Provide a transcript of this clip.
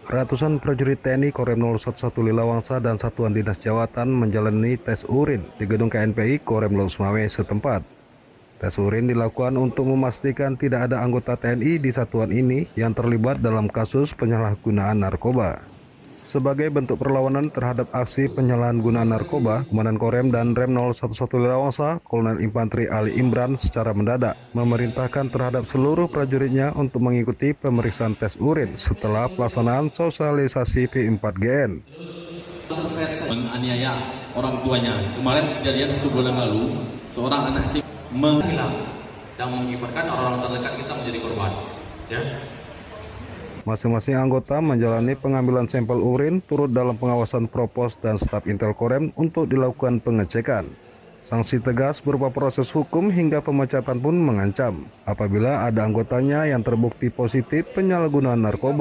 Ratusan prajurit TNI Korem 011 Lilawangsa dan Satuan Dinas Jawatan menjalani tes urin di gedung KNPI Korem Losmawe setempat. Tes urin dilakukan untuk memastikan tidak ada anggota TNI di satuan ini yang terlibat dalam kasus penyalahgunaan narkoba. Sebagai bentuk perlawanan terhadap aksi penyalahgunaan narkoba, Komandan Korem dan Rem 011 Lilawangsa, Kolonel Infanteri Ali Imran secara mendadak memerintahkan terhadap seluruh prajuritnya untuk mengikuti pemeriksaan tes urin setelah pelaksanaan sosialisasi P4GN. Menganiaya orang tuanya. Kemarin kejadian 1 bulan lalu, seorang anak sih menghilang dan mengibarkan orang-orang terdekat kita menjadi korban. Ya. Masing-masing anggota menjalani pengambilan sampel urin turut dalam pengawasan Propos dan staf Intel Korem untuk dilakukan pengecekan. Sanksi tegas berupa proses hukum hingga pemecatan pun mengancam apabila ada anggotanya yang terbukti positif penyalahgunaan narkoba.